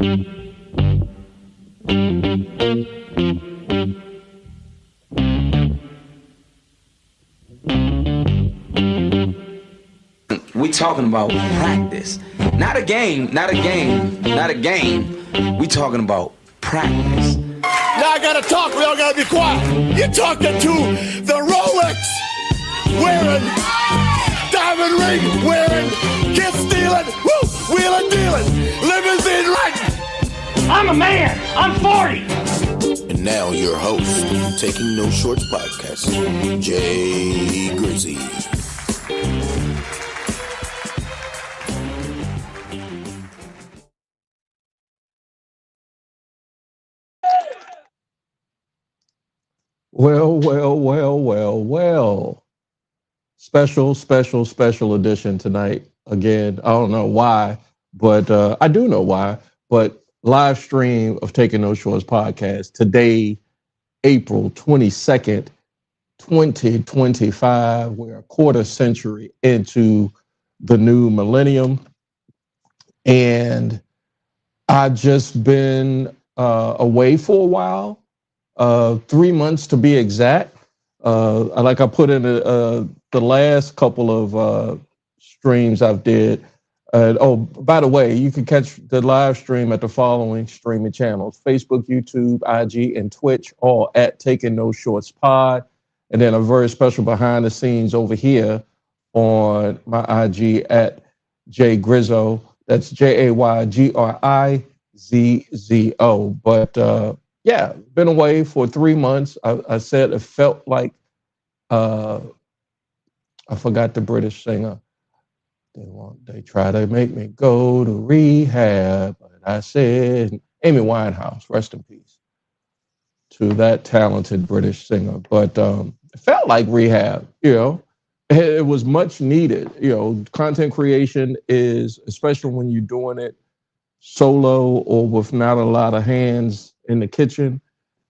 We talking about practice. Not a game, not a game, not a game. We talking about practice. Now I gotta talk, we all gotta be quiet. You're talking to the Rolex wearing, diamond ring wearing, kiss stealing, woo, wheeling dealing, limousine riding. I'm a man, I'm 40. And now your host, Taking No Shorts podcast, Jay Grizzy. Well. Special edition tonight. Again, I don't know why, but I do know why. But live stream of Taking No Shorts podcast today, April 22nd, 2025. We're a quarter century into the new millennium. And I've just been away for a while. 3 months to be exact. Like I put in the last couple of streams I've did. By the way, you can catch the live stream at the following streaming channels: Facebook, YouTube, IG, and Twitch, all at Taking No Shorts Pod. And then a very special behind the scenes over here on my IG at Jay Grizzo. That's JayGrizzo. But yeah, been away for 3 months. I said it felt like I forgot the British singer. They try to make me go to rehab, but I said Amy Winehouse, rest in peace to that talented British singer. But it felt like rehab, It was much needed. Content creation is, especially when you're doing it solo or with not a lot of hands in the kitchen,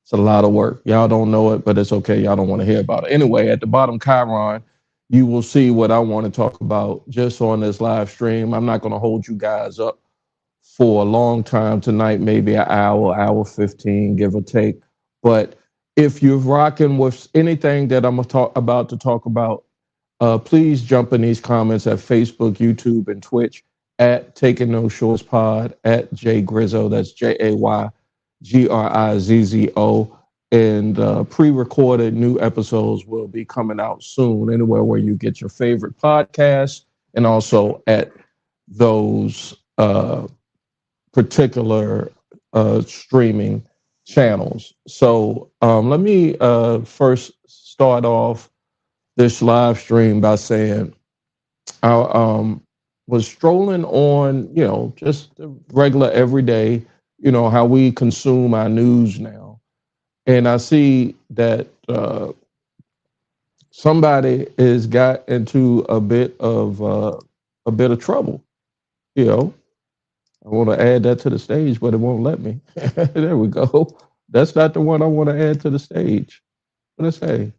it's a lot of work. Y'all don't know it, but it's okay. Y'all don't want to hear about it. Anyway, at the bottom, Chiron, you will see what I want to talk about just on this live stream. I'm not going to hold you guys up for a long time tonight, maybe an hour 15, give or take. But if you're rocking with anything that I'm about to talk about, please jump in these comments at Facebook, YouTube, and Twitch at Taking No Shorts Pod, at Jay Grizzo. That's JayGrizzo. And pre-recorded new episodes will be coming out soon, anywhere where you get your favorite podcasts, and also at those particular streaming channels. So let me first start off this live stream by saying I was strolling on, just the regular everyday, how we consume our news now. And I see that somebody has got into a bit of trouble. I want to add that to the stage, but it won't let me. There we go. That's not the one I want to add to the stage. What does it say?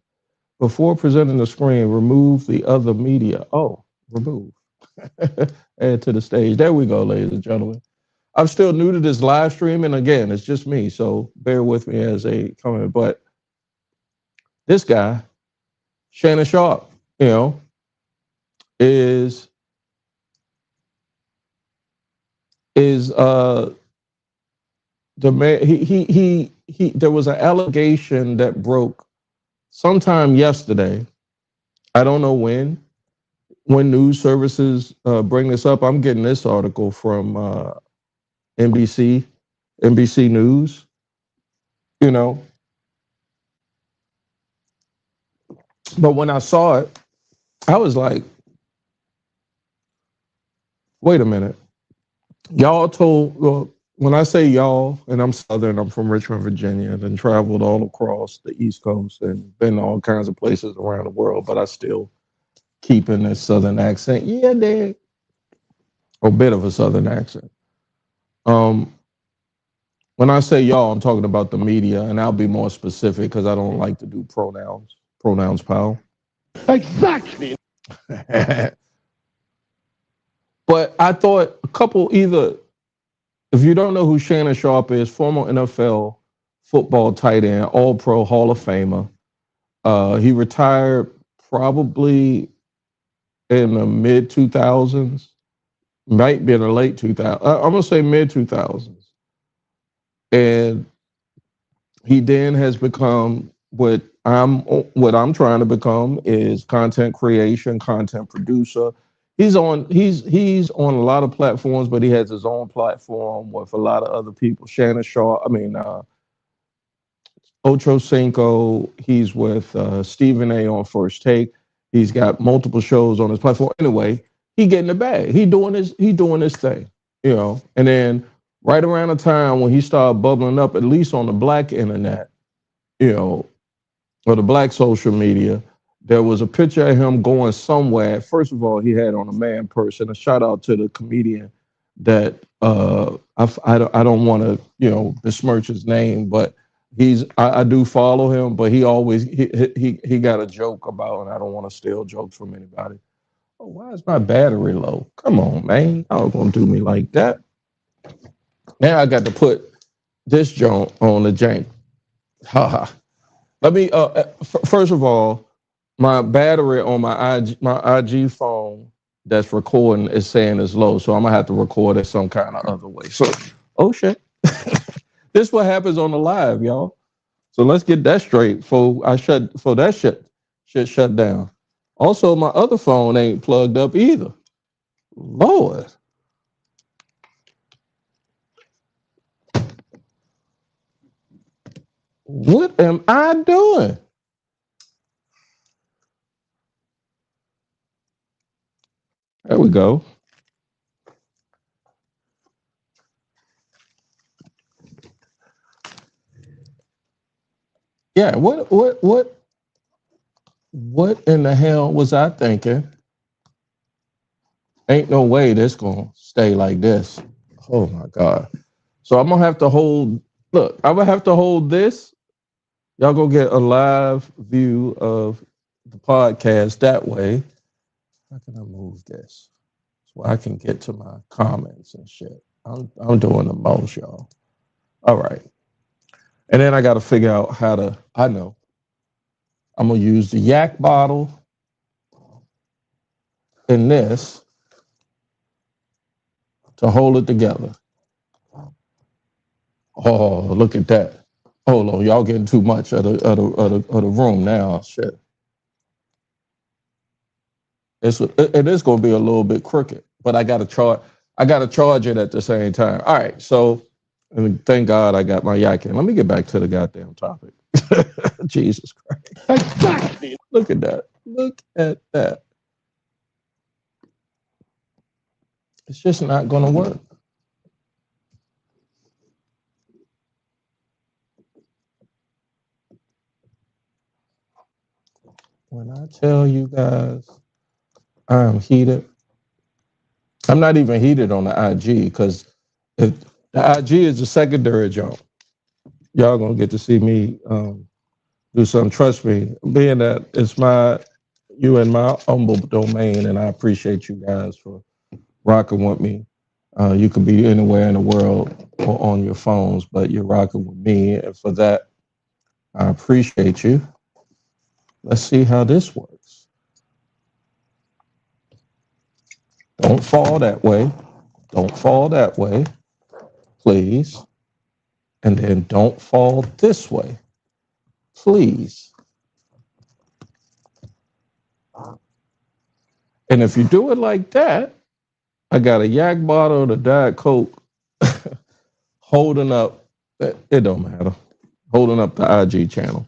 Before presenting the screen, remove the other media. Oh, remove. Add to the stage. There we go, ladies and gentlemen. I'm still new to this live stream, and again, it's just me, so bear with me as they come in. But this guy, Shannon Sharpe, is the man. He there was an allegation that broke sometime yesterday. I don't know when news services bring this up. I'm getting this article from NBC News, But when I saw it, I was like, wait a minute. When I say y'all, and I'm Southern, I'm from Richmond, Virginia, and traveled all across the East Coast and been to all kinds of places around the world, but I still keep in this Southern accent. Yeah, Dad. A bit of a Southern accent. When I say y'all, I'm talking about the media, and I'll be more specific because I don't like to do pronouns. Pronouns, pal. Exactly. But I thought a couple, either If you don't know who Shannon Sharpe is, former NFL football tight end, All-Pro Hall of Famer. He retired probably in the mid 2000s, might be in the late 2000s. I'm gonna say mid 2000s, and he then has become what I'm trying to become is content creation, content producer. He's on a lot of platforms, but he has his own platform with a lot of other people. Shannon Shaw, Ocho Cinco. He's with Stephen A. on First Take. He's got multiple shows on his platform. Anyway, he getting the bag. He doing his thing, And then right around the time when he started bubbling up, at least on the black internet, or the black social media, there was a picture of him going somewhere. First of all, he had on a man purse, and a shout out to the comedian that I don't want to besmirch his name, but I do follow him, but he always he got a joke about, and I don't want to steal jokes from anybody. Oh, why is my battery low? Come on, man, y'all gonna do me like that? Now I got to put this joint on the jank. Haha. Let me first of all, my battery on my IG phone that's recording is saying it's low, so I'm gonna have to record it some kind of other way. So, oh shit, this is what happens on the live, y'all. So let's get that straight. For that shit shut down. Also, my other phone ain't plugged up either. Lord. What am I doing? There we go. Yeah, what in the hell was I thinking? Ain't no way this gonna stay like this. Oh my God. So I'm gonna have to hold, look, I'm gonna have to hold this. Y'all gonna get a live view of the podcast that way. How can I move this so I can get to my comments and shit? I'm doing the most, y'all. All right. And then I got to figure out how to, I know. I'm going to use the yak bottle in this to hold it together. Oh, look at that. Hold on, y'all getting too much of the room now. Shit. It is going to be a little bit crooked, but I got to charge it at the same time. All right, so thank God I got my yak in. Let me get back to the goddamn topic. Jesus Christ. Exactly. Look at that. Look at that. It's just not going to work. When I tell you guys I'm heated, I'm not even heated on the IG because the IG is the secondary jump. Y'all going to get to see me do something. Trust me, being that it's you in my humble domain, and I appreciate you guys for rocking with me. You could be anywhere in the world or on your phones, but you're rocking with me. And for that, I appreciate you. Let's see how this works. Don't fall that way. Don't fall that way, please. And then don't fall this way, please. And if you do it like that, I got a yak bottle of the Diet Coke holding up, it don't matter, holding up the IG channel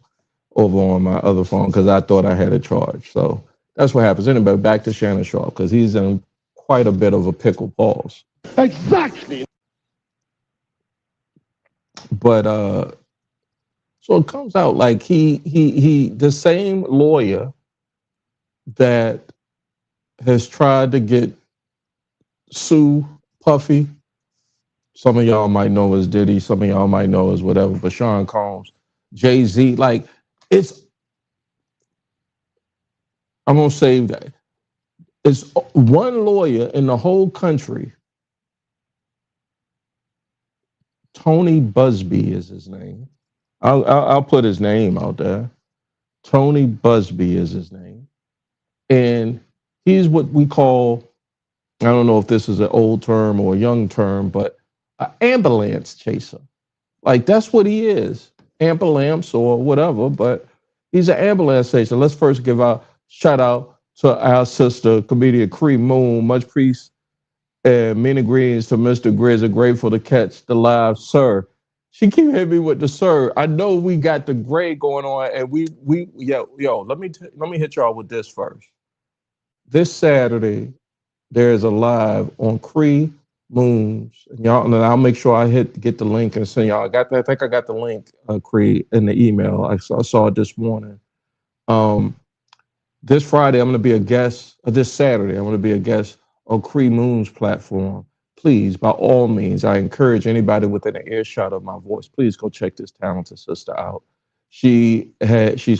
over on my other phone because I thought I had it charged. So that's what happens. Anyway, back to Shannon Sharpe because he's in quite a bit of a pickle pause. Exactly. But so it comes out like he the same lawyer that has tried to get Sue Puffy. Some of y'all might know as Diddy, some of y'all might know as whatever, but Sean Combs, Jay-Z, like I'm gonna say that it's one lawyer in the whole country Tony Busby is his name. I'll put his name out there. Tony Busby is his name. And he's what we call, I don't know if this is an old term or a young term, but an ambulance chaser. Like, that's what he is. Ambulance or whatever, but he's an ambulance chaser. Let's first give a shout out to our sister, comedian Cree Moon. Much peace and many greetings to Mr. Grizzly. Grateful to catch the live, sir. She keep hitting me with the sir. I know we got the gray going on, and let me hit y'all with this first. This Saturday, there's a live on Cree Moons. Y'all, and I'll make sure I get the link and send y'all. I think I got the link, Cree, in the email. I saw it this morning. This Friday, I'm going to be a guest. This Saturday, I'm going to be a guest on Cree Moon's platform. Please, by all means, I encourage anybody within an earshot of my voice, please go check this talented sister out. She's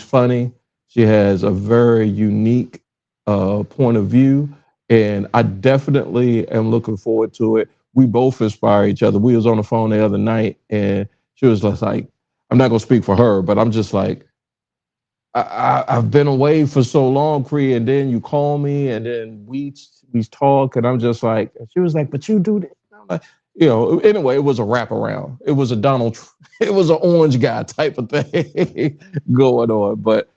funny. She has a very unique point of view, and I definitely am looking forward to it. We both inspire each other. We was on the phone the other night, and she was just like, I'm not going to speak for her, but I'm just like, I've been away for so long, Cree, and then you call me, and then we talk, and I'm just like, she was like, but you do this. I'm like, anyway, it was a wraparound. It was it was an orange guy type of thing going on. But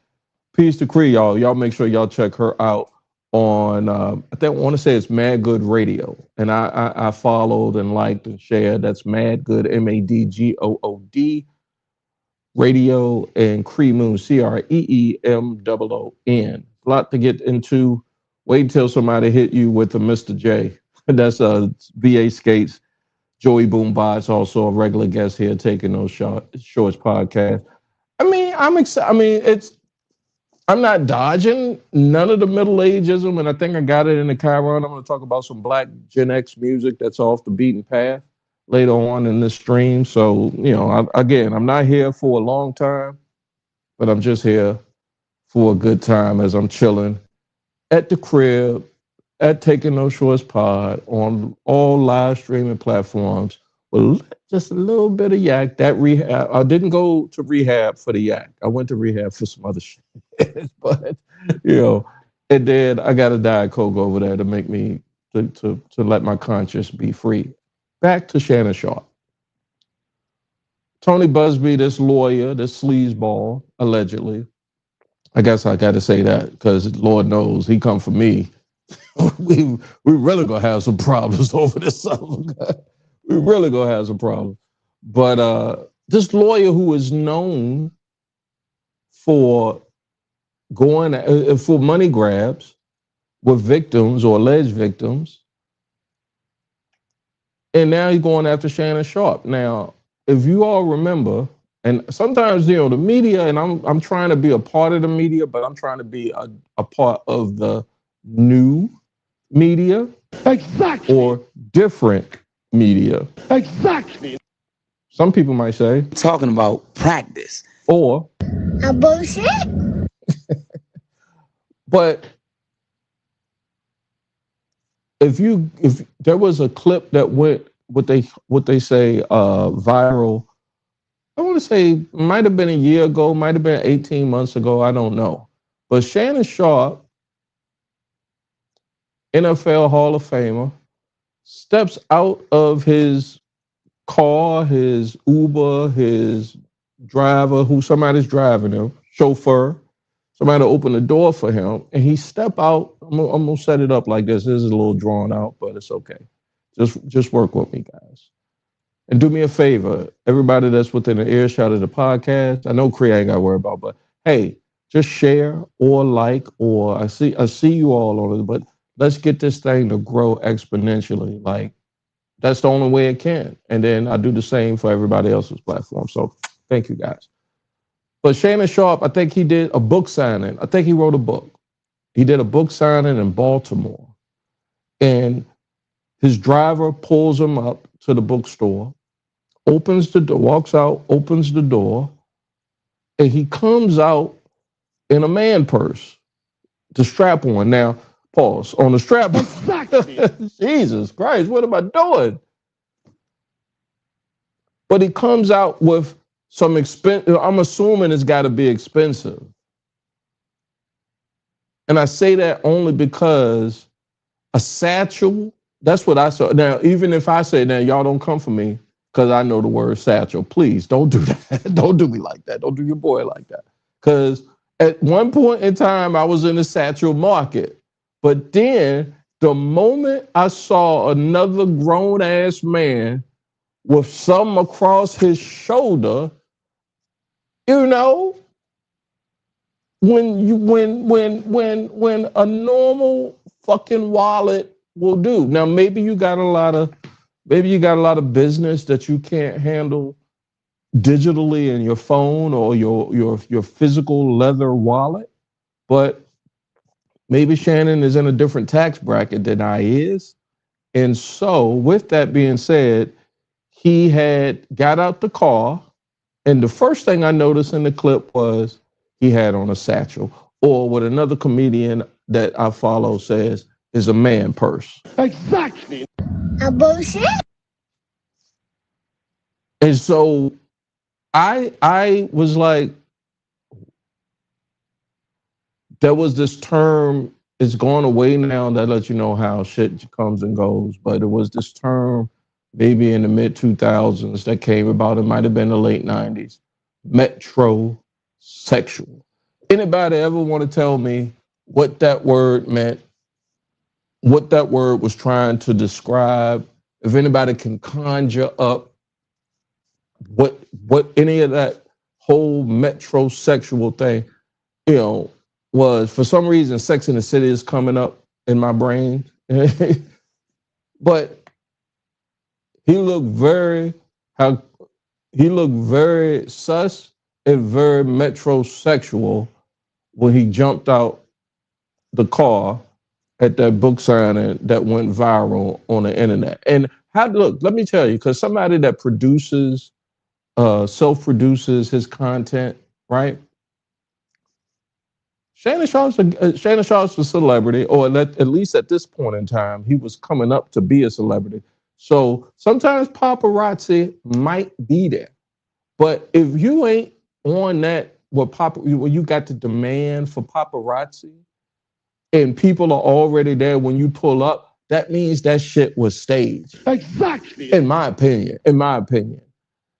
peace to Cree, y'all. Y'all make sure y'all check her out on, I want to say it's Mad Good Radio. And I followed and liked and shared. That's Mad Good, MADGOOD Radio, and Cree Moon, CREEMOON. A lot to get into. Wait until somebody hit you with a Mr. J. That's VA Skates. Joey Boombots, also a regular guest here, Taking Those Shorts podcast. I mean, I'm excited. I mean, I'm not dodging none of the middle ageism, and I think I got it in the Chiron. I'm going to talk about some black GenX music that's off the beaten path later on in this stream. So, I'm not here for a long time, but I'm just here for a good time as I'm chilling at the crib, at Taking No Shorts Pod, on all live streaming platforms, with just a little bit of yak. That rehab, I didn't go to rehab for the yak. I went to rehab for some other shit. But, and then I got a Diet Coke over there to make me, to let my conscience be free. Back to Shannon Sharpe. Tony Busby, this lawyer, this sleazeball, allegedly. I guess I got to say that because Lord knows he come for me. we really gonna have some problems over this summer. We really gonna have some problems. But this lawyer who is known for going for money grabs with victims or alleged victims, and now he's going after Shannon Sharpe. Now, if you all remember, and sometimes, the media, and I'm trying to be a part of the media, but I'm trying to be a part of the new media. Exactly. Or different media. Exactly. Some people might say. Talking about practice. Or. A bullshit? But if there was a clip that went, what they say, viral, I want to say might have been a year ago, might have been 18 months ago, I don't know. But Shannon Sharpe, NFL Hall of Famer, steps out of his car, his Uber, his driver, who somebody's driving him, chauffeur, somebody opened the door for him, and he step out. I'm gonna set it up like this. This is a little drawn out, but it's okay. Just work with me, guys. And do me a favor, everybody that's within an earshot of the podcast, I know Cree ain't got to worry about, but hey, just share or like, or I see you all on it, but let's get this thing to grow exponentially. Like, that's the only way it can. And then I do the same for everybody else's platform. So thank you, guys. But Shannon Sharpe, I think he did a book signing. I think he wrote a book. He did a book signing in Baltimore. And his driver pulls him up to the bookstore, opens the door, walks out, opens the door, and he comes out in a man purse, the strap on. Now, pause on the strap. Exactly. Jesus Christ, what am I doing? But he comes out with some expense. I'm assuming it's got to be expensive. And I say that only because a satchel, that's what I saw. Now, even if I say, now, y'all don't come for me because I know the word satchel, please don't do that. Don't do me like that. Don't do your boy like that. Because at one point in time, I was in the satchel market. But then the moment I saw another grown-ass man with something across his shoulder, you know, when a normal fucking wallet will do. Now maybe you got a lot of business that you can't handle digitally in your phone or your physical leather wallet, but maybe Shannon is in a different tax bracket than I is. And so with that being said, he had got out the car, and the first thing I noticed in the clip was he had on a satchel, or what another comedian that I follow says is a man purse. Exactly. A bullshit. And so I was like, there was this term, it's gone away now, that lets you know how shit comes and goes, but it was this term maybe in the mid 2000s that came about. It might have been the late 90s. Metrosexual. Anybody ever want to tell me what that word meant? What that word was trying to describe? If anybody can conjure up what any of that whole metrosexual thing, you know, was. For some reason, Sex in the City is coming up in my brain. But he looked very sus and very metrosexual when he jumped out the car at that book signing that went viral on the internet. And look, let me tell you, because somebody that produces, self-produces his content, right? Shannon Sharpe's a celebrity, or at least at this point in time, he was coming up to be a celebrity. So sometimes paparazzi might be there. But if you ain't on that, when you got the demand for paparazzi and people are already there when you pull up, that means that shit was staged. Exactly. In my opinion.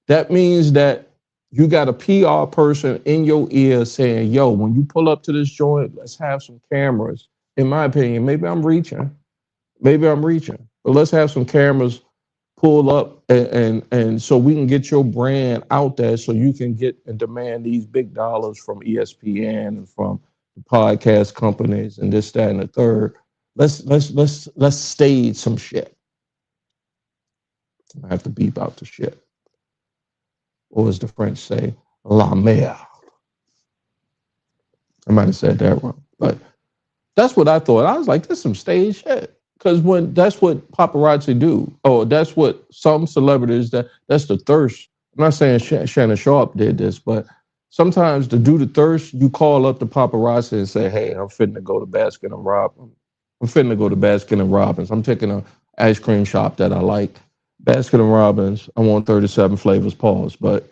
That means that you got a PR person in your ear saying, yo, when you pull up to this joint, let's have some cameras. In my opinion, maybe I'm reaching, but let's have some cameras pull up and so we can get your brand out there so you can get and demand these big dollars from ESPN and from the podcast companies and this, that, and the third. Let's stage some shit. I have to beep out the shit. Or as the French say, la merde. I might have said that wrong, but that's what I thought. I was like, this is some stage shit. Because that's what paparazzi do. Oh, that's what some celebrities, that's the thirst. I'm not saying Shannon Sharpe did this, but sometimes to do the thirst, you call up the paparazzi and say, hey, I'm fitting to go to Baskin and Robbins. I'm taking an ice cream shop that I like. Baskin and Robbins, I want 37 flavors, pause. But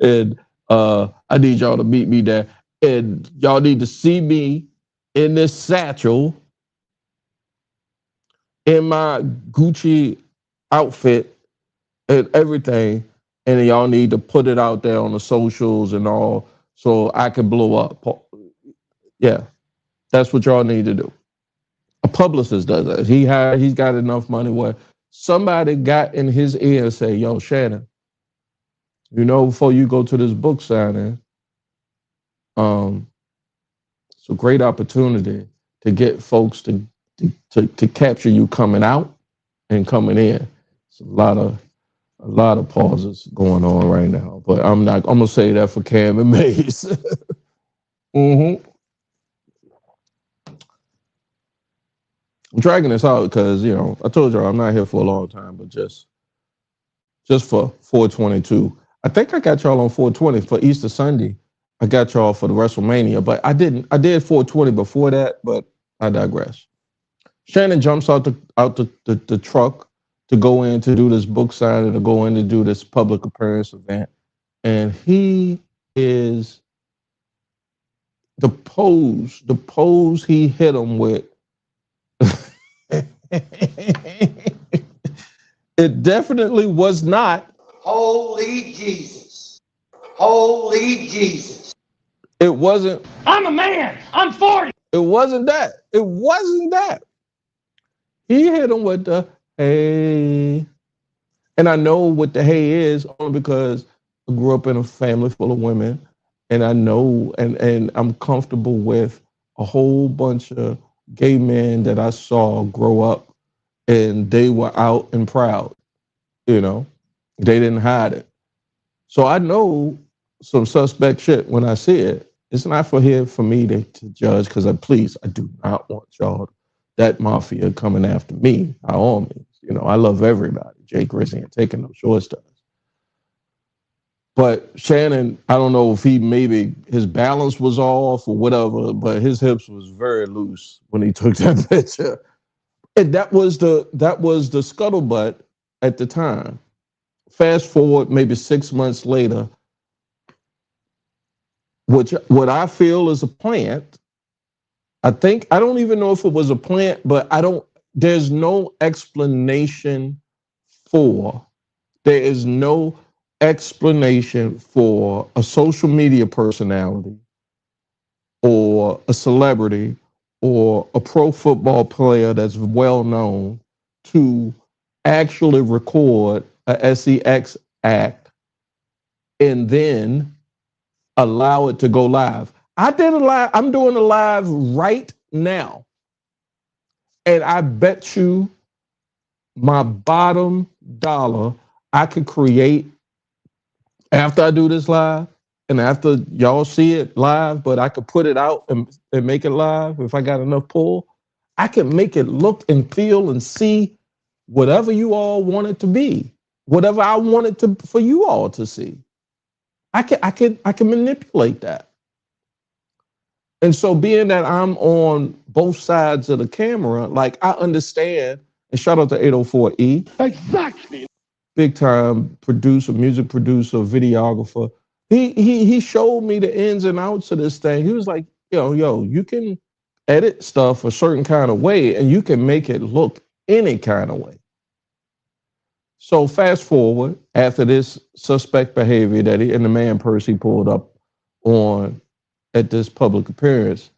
and I need y'all to meet me there. And y'all need to see me in this satchel in my Gucci outfit and everything. And y'all need to put it out there on the socials and all so I can blow up. Yeah, that's what y'all need to do. A publicist does that. He's got enough money where somebody got in his ear and say, yo, Shannon, you know, before you go to this book signing, it's a great opportunity to get folks to capture you coming out and coming in. It's a lot of pauses going on right now, but I'm gonna say that for Cam and Maze. Mm-hmm. I'm dragging this out because, you know, I told y'all I'm not here for a long time, but just for 422. I think I got y'all on 420 for Easter Sunday. I got y'all for the WrestleMania, but I did 420 before that, but I digress. Shannon jumps out the truck to go in to do this book signing, to go in to do this public appearance event. And he is the pose he hit him with. It definitely was not. Holy Jesus. Holy Jesus. It wasn't. I'm a man. I'm 40. It wasn't that. It wasn't that. He hit him with the hey. And I know what the hey is only because I grew up in a family full of women. And I know and I'm comfortable with a whole bunch of gay men that I saw grow up, and they were out and proud. You know, they didn't hide it. So I know some suspect shit when I see it. It's not for me to judge, because I do not want y'all, that mafia coming after me by all means. You know, I love everybody. Jay Grizzy ain't taking no short stuff. But Shannon, I don't know if maybe his balance was off or whatever, but his hips was very loose when he took that picture. And that was the scuttlebutt at the time. Fast forward maybe 6 months later, what I feel is a plant. I don't even know if it was a plant, but there's no explanation for a social media personality or a celebrity or a pro football player that's well known to actually record a SEX act and then allow it to go live. I did a live. I'm doing a live right now. And I bet you my bottom dollar I could create after I do this live and after y'all see it live, but I could put it out and make it live if I got enough pull. I can make it look and feel and see whatever you all want it to be, whatever I want it for you all to see. I can manipulate that. And so being that I'm on both sides of the camera, like I understand, and shout out to 804E. Exactly. Big time producer, music producer, videographer. He showed me the ins and outs of this thing. He was like, yo, you can edit stuff a certain kind of way and you can make it look any kind of way. So fast forward, after this suspect behavior that and the man purse he pulled up on at this public appearance,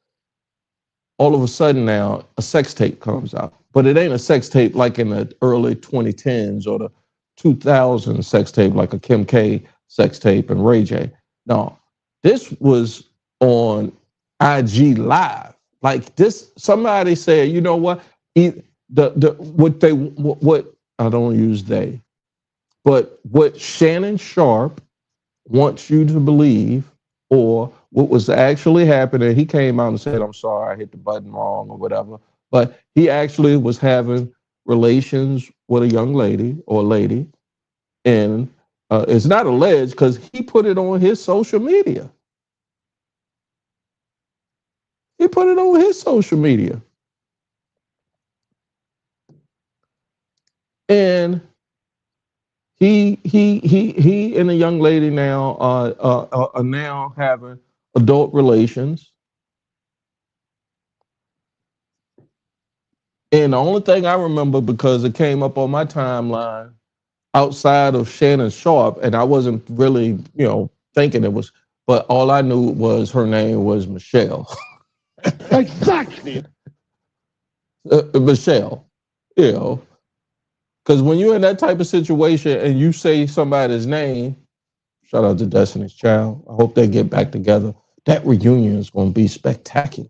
all of a sudden now a sex tape comes out. But it ain't a sex tape like in the early 2010s or the 2000 sex tape like a Kim K sex tape and Ray J. No, this was on IG Live. Like this, somebody said, you know what? What I don't use they, but what Shannon Sharpe wants you to believe, or what was actually happening, he came out and said, I'm sorry, I hit the button wrong or whatever. But he actually was having relations with a young lady or lady. And it's not alleged because he put it on his social media. He put it on his social media. And he and the young lady now are now having adult relations. And the only thing I remember, because it came up on my timeline outside of Shannon Sharpe, and I wasn't really, thinking it was, but all I knew was her name was Michelle. Exactly. Michelle, because when you're in that type of situation and you say somebody's name, shout out to Destiny's Child. I hope they get back together. That reunion is going to be spectacular.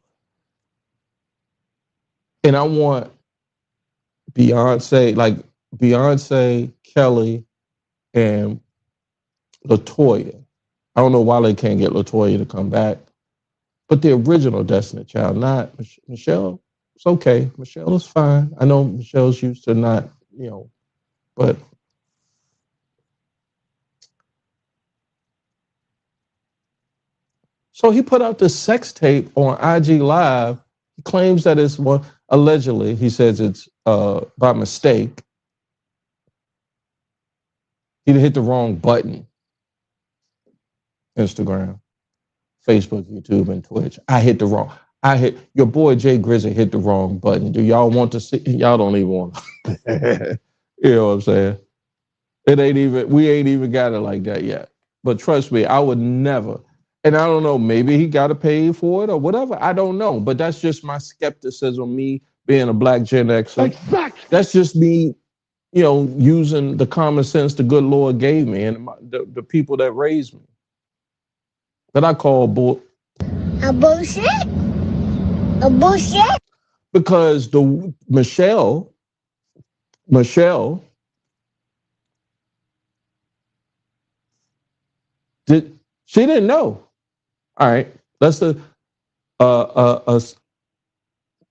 And I want Beyonce, Kelly, and LaToya. I don't know why they can't get LaToya to come back, but the original Destiny Child, not Michelle. It's okay. Michelle is fine. I know Michelle's used to not, but so he put out this sex tape on IG Live. He claims that it's allegedly, he says it's by mistake. He hit the wrong button. Instagram, Facebook, YouTube, and Twitch. Your boy Jay Grizzly hit the wrong button. Do y'all want to see? Y'all don't even want to. You know what I'm saying? We ain't even got it like that yet. But trust me, I would never. And I don't know, maybe he got to pay for it or whatever. I don't know. But that's just my skepticism, me being a black Gen Xer. Exactly. That's just me, using the common sense the good Lord gave me and the people that raised me. That I call bullshit. A bullshit? Because Michelle, she didn't know. All right, that's a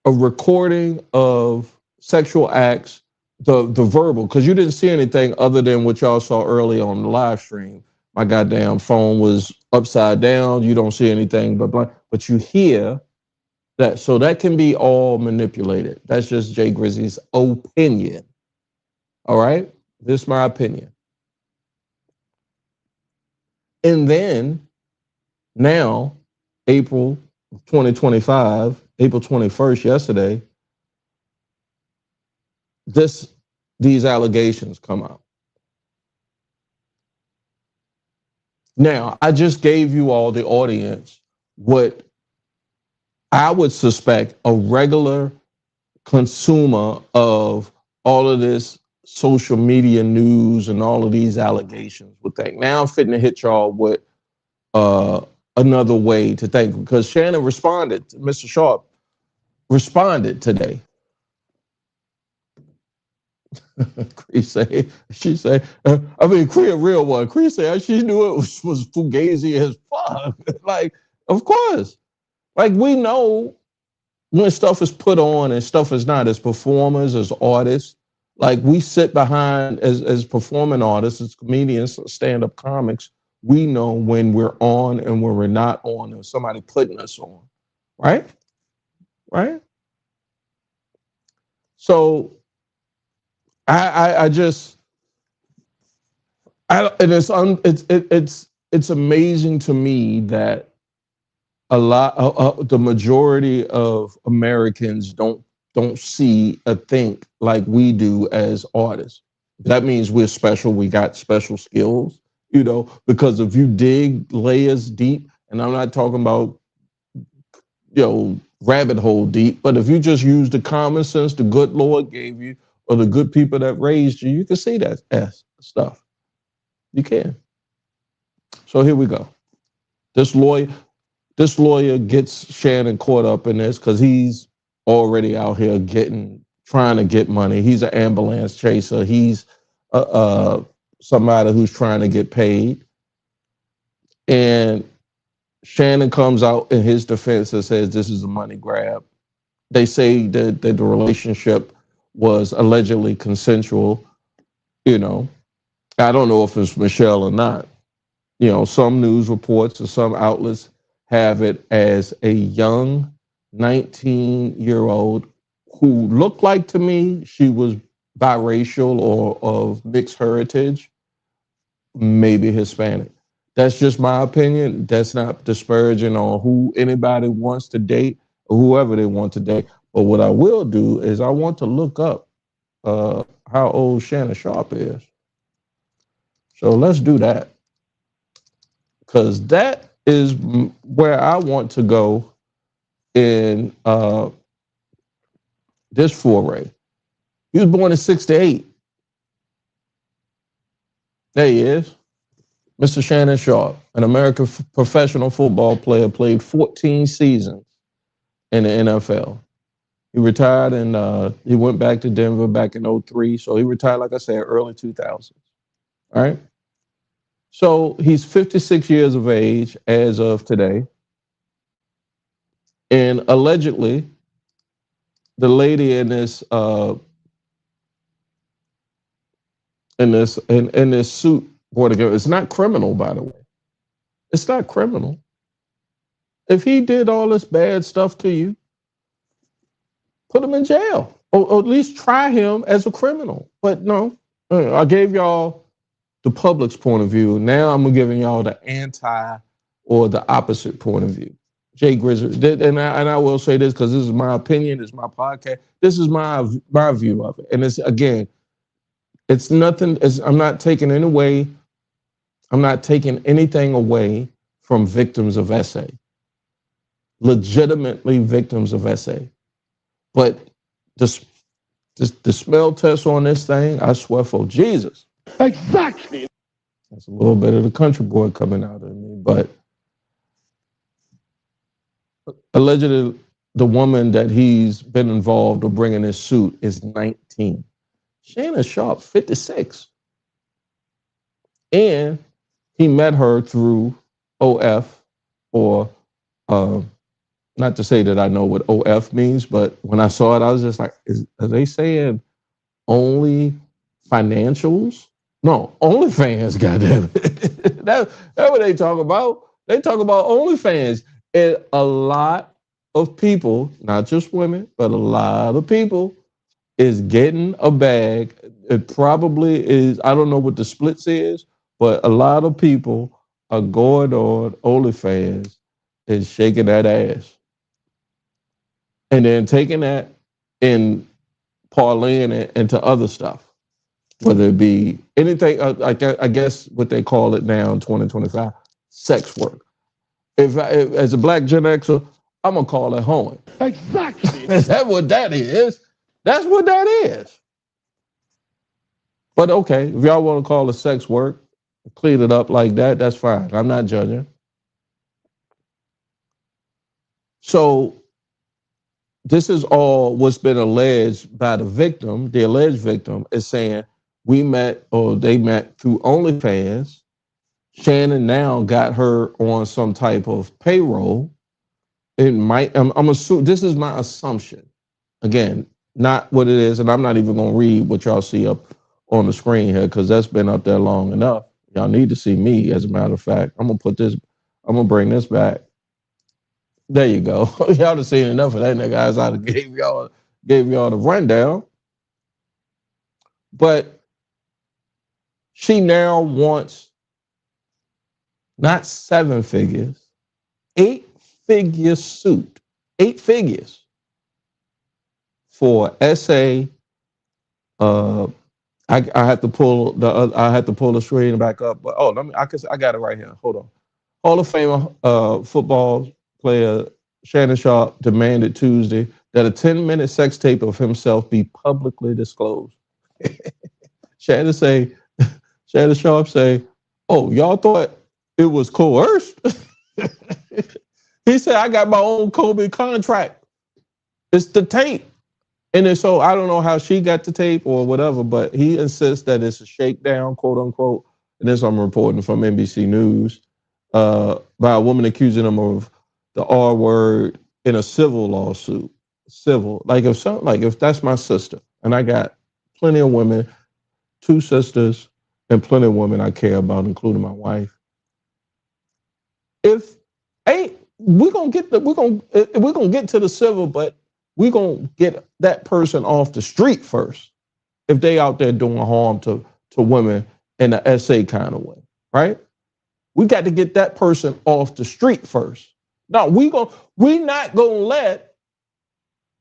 recording of sexual acts, the verbal, because you didn't see anything other than what y'all saw early on the live stream. My goddamn phone was upside down. You don't see anything but you hear that. So that can be all manipulated. That's just Jay Grizzly's opinion. All right? This is my opinion. And then now, April 2025, April 21st, yesterday, these allegations come out. Now, I just gave you all, the audience, what I would suspect a regular consumer of all of this social media news and all of these allegations would think. Now I'm fitting to hit y'all with another way to think, because Shannon responded, Mr. Sharpe responded today. She said, Cree, a real one. Cree said she knew it was fugazi as fuck. Like, of course. Like, we know when stuff is put on and stuff is not, as performers, as artists. Like, we sit behind, as performing artists, as comedians, stand-up comics, we know when we're on and when we're not on, or somebody putting us on. Right? Right? So it's amazing to me that the majority of Americans don't see or think like we do as artists. That means we're special. We got special skills, because if you dig layers deep, and I'm not talking about, rabbit hole deep, but if you just use the common sense the good Lord gave you, or the good people that raised you, you can see that stuff. You can. So here we go. This lawyer gets Shannon caught up in this because he's already out here trying to get money. He's an ambulance chaser. He's somebody who's trying to get paid. And Shannon comes out in his defense and says this is a money grab. They say that the relationship was allegedly consensual. I don't know if it's Michelle or not. Some news reports or some outlets have it as a young 19-year-old who looked like, to me, she was biracial or of mixed heritage, maybe Hispanic. That's just my opinion. That's not disparaging on who anybody wants to date or whoever they want to date. But what I will do is I want to look up how old Shannon Sharpe is. So let's do that. Because that is where I want to go in this foray. He was born in 1968. There he is. Mr. Shannon Sharpe, an American professional football player, played 14 seasons in the NFL. He retired and he went back to Denver back in 2003. So he retired, like I said, early 2000s. All right. So he's 56 years of age as of today. And allegedly, the lady in this suit brought together. It's not criminal, by the way. It's not criminal. If he did all this bad stuff to you, put him in jail, or at least try him as a criminal. But no, I gave y'all the public's point of view. Now I'm giving y'all the anti or the opposite point of view. Jay Grizzard, and I will say this because this is my opinion, it's my podcast. This is my view of it, and it's again, it's nothing. I'm not taking anything away from victims of SA, legitimately victims of SA, but the smell test on this thing, I swear for Jesus. Exactly. That's a little bit of the country boy coming out of me, but allegedly the woman that he's been involved or bringing this suit is 19. Shannon Sharpe, 56. And he met her through OF, or not to say that I know what OF means, but when I saw it, I was just like, are they saying only financials? No, OnlyFans, goddamn it. That's what they talk about. They talk about OnlyFans. And a lot of people, not just women, but a lot of people is getting a bag. It probably is, I don't know what the splits is, but a lot of people are going on OnlyFans and shaking that ass. And then taking that and parlaying it into other stuff. Whether it be anything, I guess what they call it now in 2025, sex work. If as a black Gen Xer, I'm gonna call it hoeing. Exactly. Is that what that is? That's what that is. But okay, if y'all want to call it sex work, clean it up like that, that's fine. I'm not judging. So this is all what's been alleged by the victim. The alleged victim is saying they met through OnlyFans. Shannon now got her on some type of payroll. It might, I'm assuming, this is my assumption. Again, not what it is, and I'm not even gonna read what y'all see up on the screen here, because that's been up there long enough. Y'all need to see me, as a matter of fact. I'm gonna bring this back. There you go. Y'all done seen enough of that nigga. I gave y'all the rundown. But she now wants not 7 figures, 8-figure suit, 8 figures for SA. I had to pull the screen back up, but I got it right here. Hold on. Hall of Famer football player Shannon Sharpe demanded Tuesday that a 10-minute sex tape of himself be publicly disclosed. Shannon Sharpe say, "Oh, y'all thought it was coerced?" He said, "I got my own Kobe contract. It's the tape." And then, so I don't know how she got the tape or whatever, but he insists that it's a shakedown, quote unquote. And this I'm reporting from NBC News, by a woman accusing him of the R word in a civil lawsuit. Civil, like if that's my sister, and I got plenty of women, 2 sisters, and plenty of women I care about, including my wife. We're gonna get to the civil, but we're gonna get that person off the street first if they out there doing harm to women in the SA kind of way, right? We got to get that person off the street first. Now we're not gonna let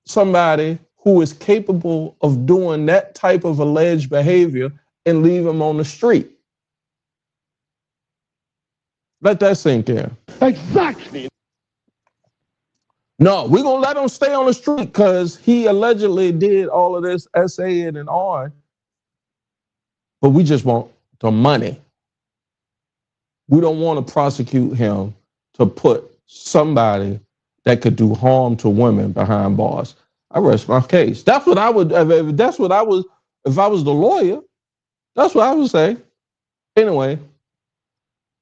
somebody who is capable of doing that type of alleged behavior and leave them on the street. Let that sink in. Exactly. No, we're gonna let him stay on the street because he allegedly did all of this SA and on, but we just want the money. We don't want to prosecute him to put somebody that could do harm to women behind bars. I rest my case. That's what I would. If I was the lawyer, that's what I would say. Anyway,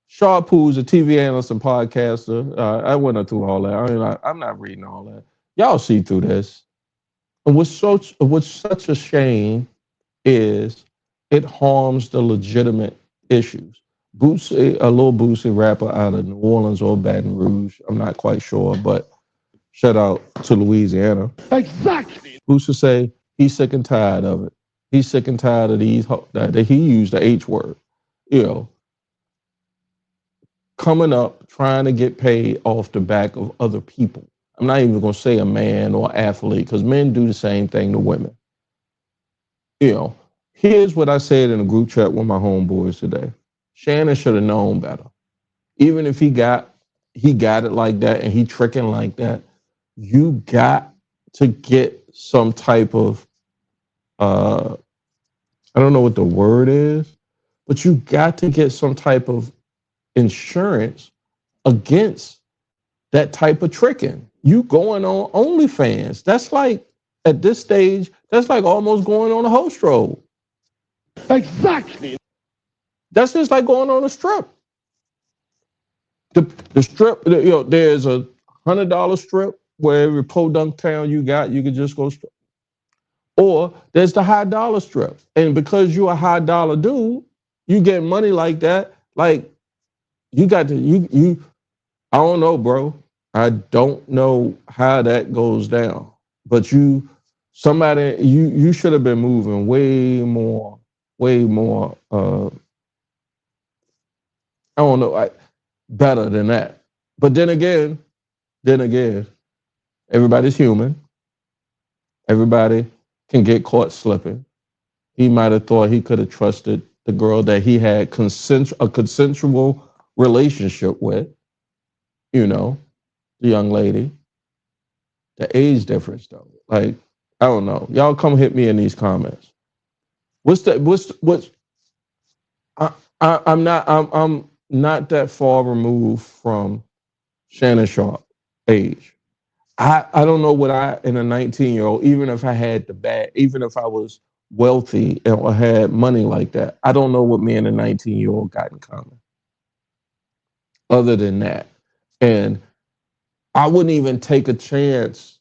Sharpe, who's a TV analyst and podcaster, I went through all that. I'm not reading all that. Y'all see through this. And what's such a shame is it harms the legitimate issues. Boosie, a little Boosie rapper out of New Orleans or Baton Rouge, I'm not quite sure, but shout out to Louisiana. Exactly. Boosie say he's sick and tired of it. He's sick and tired of that he used the H word. you know, coming up, trying to get paid off the back of other people. I'm not even going to say a man or athlete, because men do the same thing to women. You know, here's what I said in a group chat with my homeboys today. Shannon should have known better. Even if he got it like that and he tricking like that, you got to get some type of, I don't know what the word is, but you got to get some type of insurance against that type of tricking. You going on OnlyFans. That's like, at this stage, that's like almost going on a host road. Exactly. That's just like going on a strip. The strip, you know, there's a $100 strip where every podunk town you got, you could just go strip. Or there's the high dollar strip. And because you're a high dollar dude, you get money like that. Like, you got to, I don't know, bro. I don't know how that goes down. But you should have been moving way more, I don't know, better than that. But then again, everybody's human. Everybody can get caught slipping. He might have thought he could have trusted the girl that he had a consensual relationship with, you know, the young lady. The age difference, though. Like, I don't know. Y'all come hit me in these comments. I'm not that far removed from Shannon Sharpe age. I don't know what in a 19-year-old, even if I had even if I was wealthy or had money like that, I don't know what me and a 19-year-old got in common. Other than that. And I wouldn't even take a chance.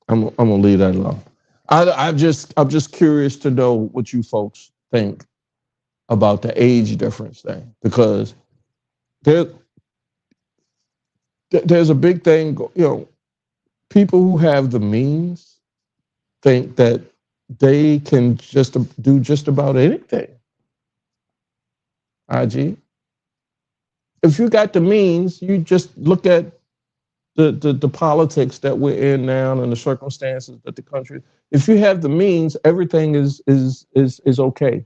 I'm gonna leave that alone. I'm just curious to know what you folks think about the age difference thing, because there's a big thing, you know, people who have the means think that they can just do just about anything. IG. If you got the means, you just look at the politics that we're in now and the circumstances that the country. If you have the means, everything is okay.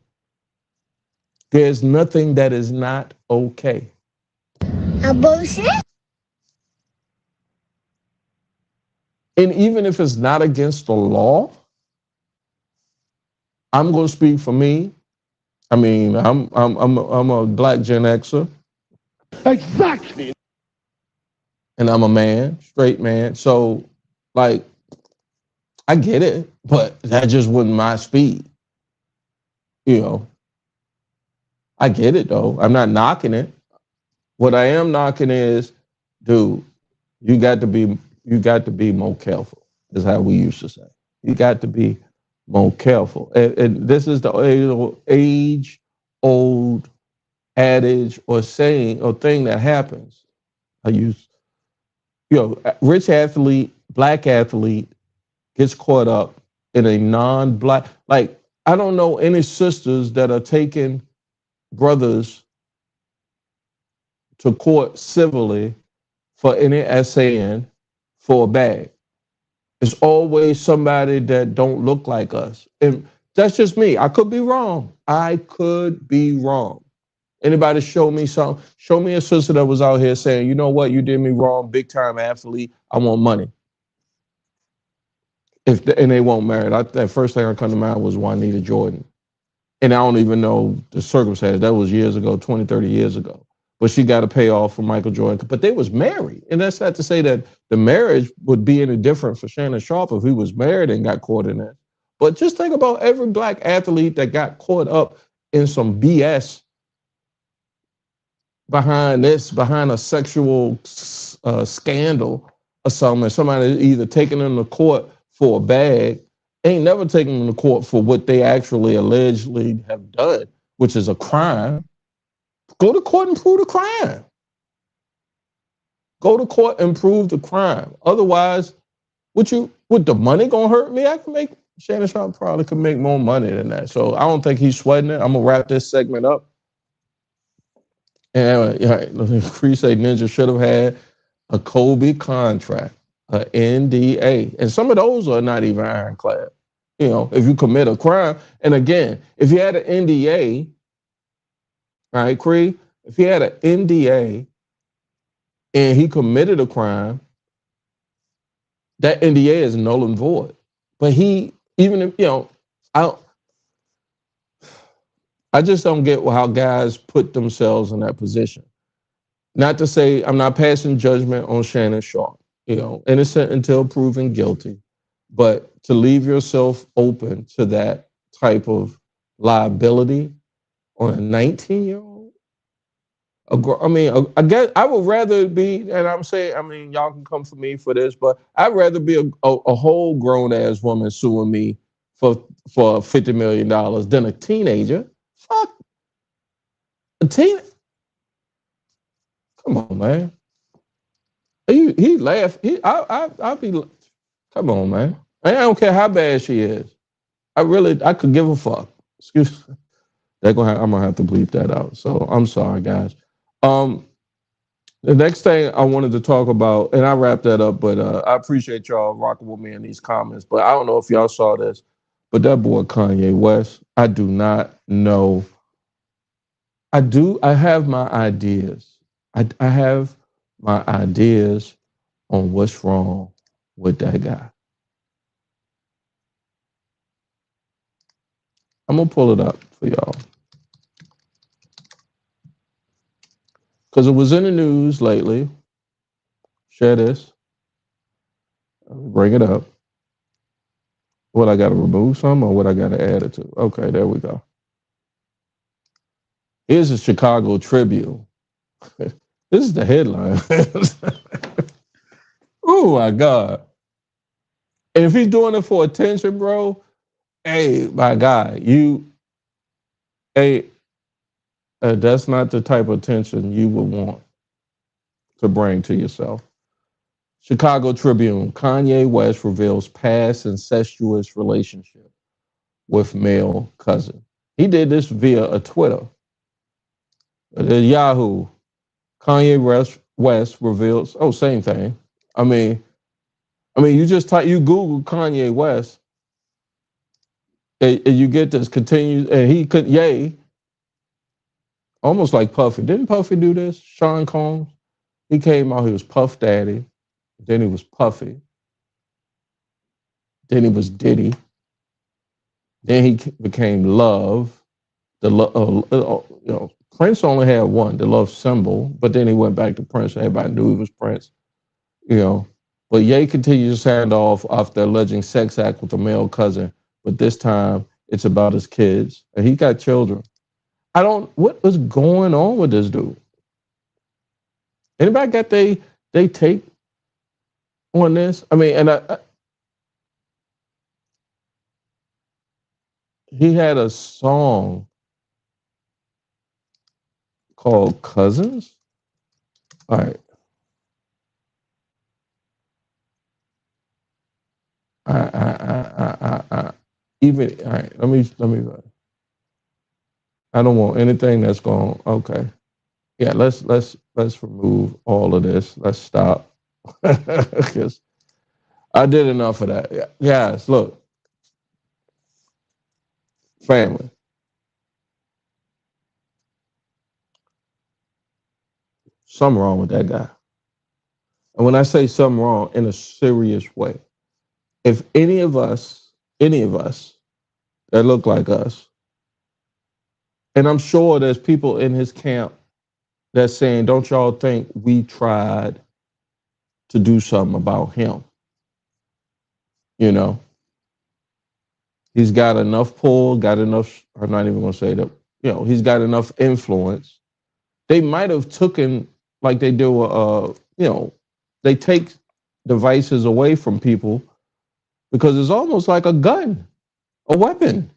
There's nothing that is not okay. A bullshit? And even if it's not against the law, I'm going to speak for me. I mean, I'm a black Gen Xer. Exactly. And I'm a man, straight man. So, like, I get it, but that just wasn't my speed. You know, I get it though. I'm not knocking it. What I am knocking is, dude, you got to be more careful, is how we used to say. You got to be more careful. And this is the age-old adage or saying or thing that happens. Rich athlete, black athlete gets caught up in a non-black, like, I don't know any sisters that are taking brothers to court civilly for any SAN for a bag. It's always somebody that don't look like us. And that's just me. I could be wrong. Anybody show me something? Show me a sister that was out here saying, you know what, you did me wrong, big time athlete, I want money. And they won't marry. That first thing that come to mind was Juanita Jordan. And I don't even know the circumstances. That was years ago, 20, 30 years ago. But she got a payoff for Michael Jordan. But they was married. And that's not to say that the marriage would be any different for Shannon Sharpe if he was married and got caught in that. But just think about every black athlete that got caught up in some BS behind a sexual scandal or something. Somebody either taking them to court for a bag, ain't never taken them to court for what they actually allegedly have done, which is a crime. Go to court and prove the crime. Go to court and prove the crime. Otherwise, would the money gonna hurt me? I can make Shannon Sharpe probably could make more money than that. So I don't think he's sweating it. I'm gonna wrap this segment up. And Cree say Ninja should have had a Kobe contract, an NDA, and some of those are not even ironclad. You know, if you commit a crime, and again, if you had an NDA, all right, Cree, if he had an NDA and he committed a crime, that NDA is null and void. But he, even if, I just don't get how guys put themselves in that position. Not to say I'm not passing judgment on Shannon Sharpe, innocent until proven guilty, but to leave yourself open to that type of liability on a 19-year-old. I guess I would rather be, and I'm saying, y'all can come for me for this, but I'd rather be a whole grown ass woman suing me for $50 million than a teenager. Fuck a teen. Come on, man. He laughed. I'll be. Come on, man. I don't care how bad she is. I could give a fuck. Excuse me. I'm gonna have to bleep that out. So I'm sorry, guys. The next thing I wanted to talk about, and I wrapped that up, but I appreciate y'all rocking with me in these comments. But I don't know if y'all saw this, but that boy Kanye West, I do not know. I have my ideas. I have my ideas on what's wrong with that guy. I'm gonna pull it up for y'all. Because it was in the news lately. Share this. Bring it up. What, I got to remove some or what I got to add it to? Okay, there we go. Here's the Chicago Tribune. This is the headline. Oh, my God. And if he's doing it for attention, bro, hey, my God, that's not the type of attention you would want to bring to yourself. Chicago Tribune, Kanye West reveals past incestuous relationship with male cousin. He did this via a Twitter. Yahoo, Kanye West reveals, same thing. I mean, you Google Kanye West, and you get this continues, and he could, almost like Puffy. Didn't Puffy do this? Sean Combs? He came out, he was Puff Daddy. Then he was Puffy. Then he was Diddy. Then he became Love. Prince only had one, the Love symbol, but then he went back to Prince. Everybody knew he was Prince. But Ye continues to sound off the alleged sex act with a male cousin, but this time it's about his kids, and he got children. What was going on with this dude? Anybody got they take on this? He had a song called Cousins. All right. Even all right. Let me. I don't want anything that's going. Okay. Yeah. Let's remove all of this. Let's stop. Because I did enough of that. Yeah. Guys, look. Family. Something wrong with that guy. And when I say something wrong, in a serious way. If any of us that look like us, and I'm sure there's people in his camp that's saying, don't y'all think we tried to do something about him? He's got enough pull, I'm not even going to say that, he's got enough influence. They might have taken, like they do, they take devices away from people because it's almost like a gun, a weapon.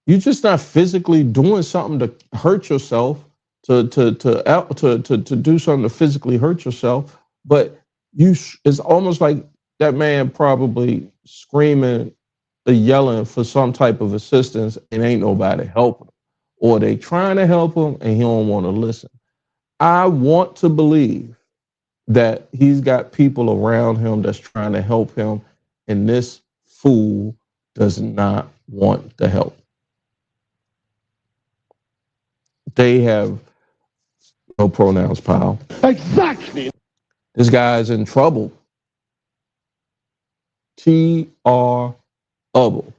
You're just not physically doing something to hurt yourself, to do something to physically hurt yourself, but it's almost like that man probably screaming, they're yelling for some type of assistance and ain't nobody helping him. Or they trying to help him and he don't want to listen. I want to believe that he's got people around him that's trying to help him, and this fool does not want the help. They have no pronouns, pal. Exactly. This guy's in trouble. T.R. Trouble.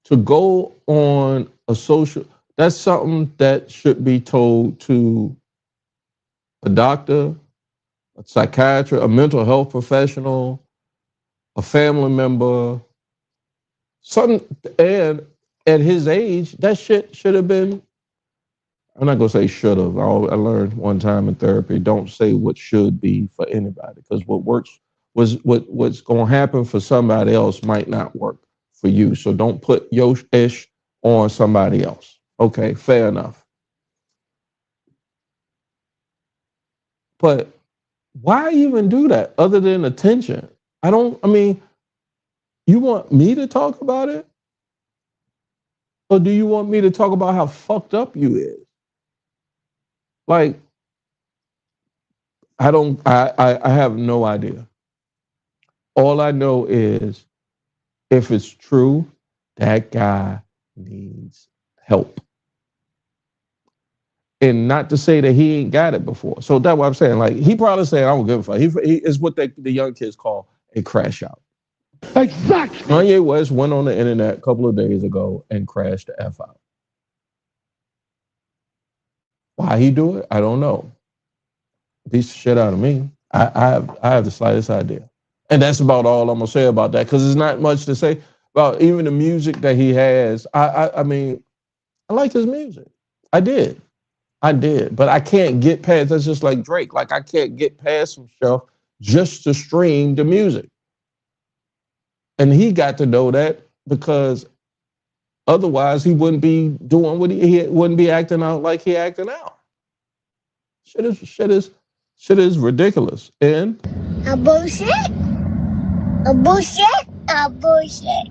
To go on a social, that's something that should be told to a doctor, a psychiatrist, a mental health professional, a family member, something. And at his age, that shit should have been, I'm not gonna say should have. I learned one time in therapy, don't say what should be for anybody, because what works what's gonna happen for somebody else might not work for you. So don't put your ish on somebody else. Okay, fair enough. But why even do that other than attention? I mean, you want me to talk about it? Or do you want me to talk about how fucked up you is? Like, I have no idea. All I know is if it's true, that guy needs help. And not to say that he ain't got it before. So that's what I'm saying. Like, he probably saying, I don't give a fuck. He is what the young kids call a crash out. Exactly. Kanye West went on the internet a couple of days ago and crashed the F out. Why he do it? I don't know. Beats the shit out of me. I have the slightest idea. And that's about all I'm gonna say about that, because there's not much to say about even the music that he has. I mean, I like his music. I did, but I can't get past. That's just like Drake. Like, I can't get past some stuff just to stream the music. And he got to know that, because otherwise he wouldn't be doing what he wouldn't be acting out like he acting out. Shit is ridiculous. And A bullshit. A bullshit. A bullshit.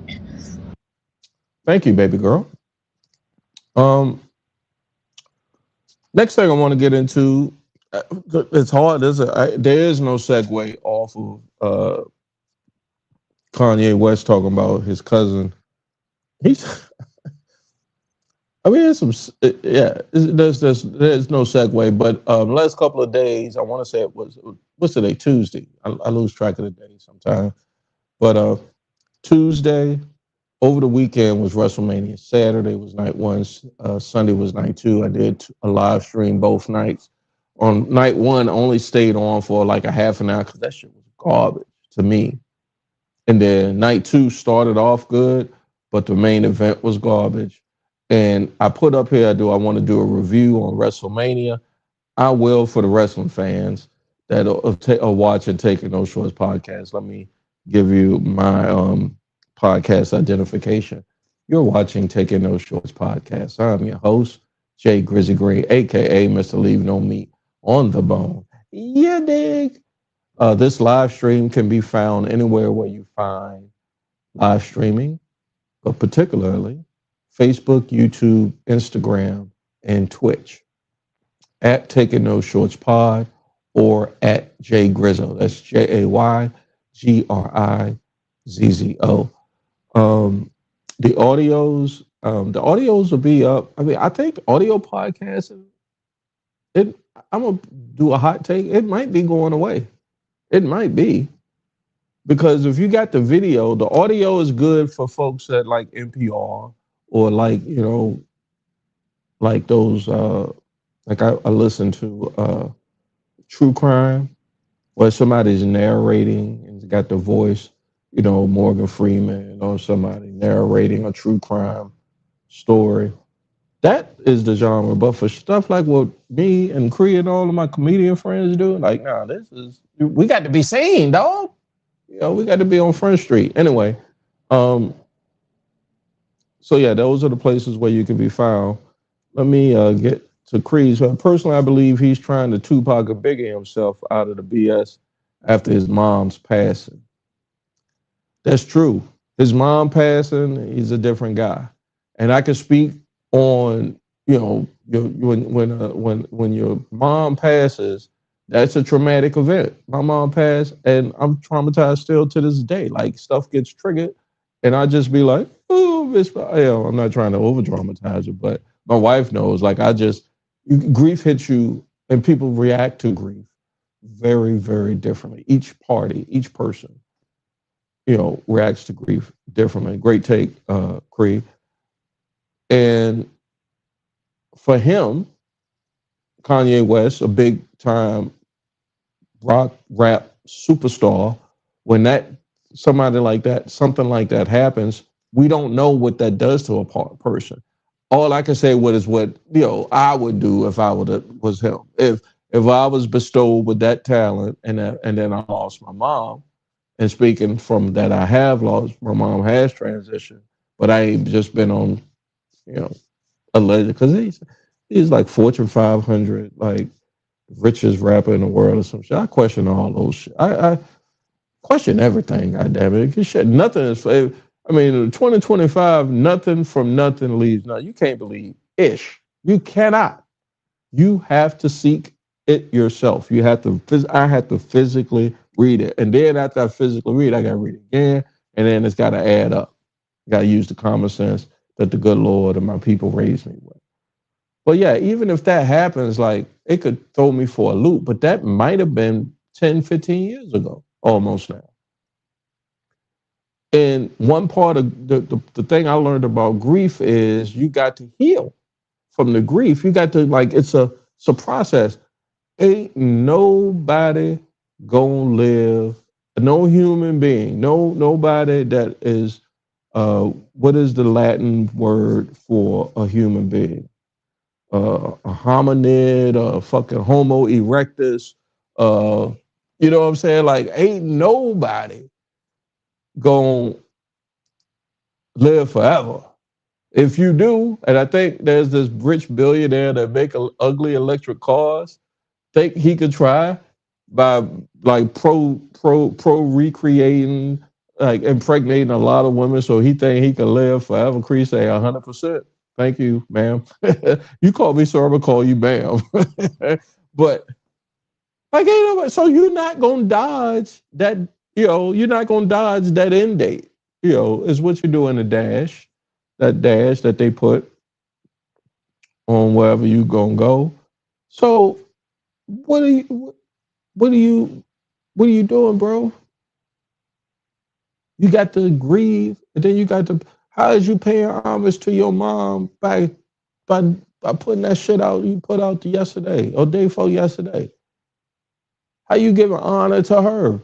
Thank you, baby girl. Next thing I want to get into, it's hard. There is no segue off of Kanye West talking about his cousin. I mean, there's no segue, but the last couple of days, I want to say what's today? Tuesday. I lose track of the day sometimes. But Tuesday, over the weekend was WrestleMania. Saturday was night one. Sunday was night two. I did a live stream both nights. On night one, I only stayed on for like a half an hour because that shit was garbage to me. And then night two started off good, but the main event was garbage. And I put up here, I want to do a review on WrestleMania. I will, for the wrestling fans that are watching Taking No Shorts podcast. Let me give you my podcast identification. You're watching Taking No Shorts podcast. I'm your host, Jay Grizzly Gray, a.k.a. Mr. Leave No Meat on the Bone. Yeah, dig? This live stream can be found anywhere where you find live streaming, but particularly Facebook, YouTube, Instagram, and Twitch at Taking No Shorts Pod or at Jay Grizzo. That's JayGrizzo. The audios will be up. I mean, I think audio podcasting, I'm gonna do a hot take. It might be going away. It might be. Because if you got the video, the audio is good for folks that like NPR or like, like those, like I listen to true crime where somebody's narrating and got the voice, Morgan Freeman or somebody narrating a true crime story. That is the genre. But for stuff like what me and Cree and all of my comedian friends do, like, nah, we got to be seen, dog. We got to be on Front Street. Anyway, so yeah, those are the places where you can be found. Let me get to Creed. So personally, I believe he's trying to Tupac or Biggie himself out of the BS after his mom's passing. That's true. His mom passing, he's a different guy, and I can speak on when your mom passes, that's a traumatic event. My mom passed, and I'm traumatized still to this day. Like stuff gets triggered, and I just be like, oh, I'm not trying to over dramatize it, but my wife knows. Like grief hits you, and people react to grief very, very differently. Each party, each person, reacts to grief differently. Great take, Cree. And for him, Kanye West, a big time rock rap superstar, when something like that happens, we don't know what that does to a person. All I can say is what I would do if I was him. If I was bestowed with that talent and then I lost my mom, and speaking from that, I have lost, my mom has transitioned, but I ain't just been on, alleged, because he's like Fortune 500, like richest rapper in the world or some shit. I question all those shit. I question everything, goddammit. Shit, nothing is, 2025, nothing from nothing leaves nothing. You can't believe ish. You cannot. You have to seek it yourself. You have to, I had to physically read it. And then after I physically read it, I got to read it again. And then it's got to add up. I got to use the common sense that the good Lord and my people raised me with. But yeah, even if that happens, like it could throw me for a loop, but that might have been 10, 15 years ago, almost now. And one part of the thing I learned about grief is you got to heal from the grief. You got to, like, it's a process. Ain't nobody gonna live, no human being, nobody that is, what is the Latin word for a human being? A hominid, a fucking Homo erectus, you know what I'm saying? Like, ain't nobody gonna live forever. If you do, and I think there's this rich billionaire that make ugly electric cars, think he could try by like pro recreating, like impregnating a lot of women, so he think he can live forever. Cree say 100%. Thank you, ma'am. You call me sir, I'm gonna call you ma'am. But like, so you're not gonna dodge that. You're not gonna dodge that end date. Is what you do in the dash, that dash that they put on wherever you gonna go. So what are you doing, bro? You got to grieve, and then you got to. How is you paying homage to your mom by putting that shit out you put out yesterday or day before yesterday? How you giving honor to her?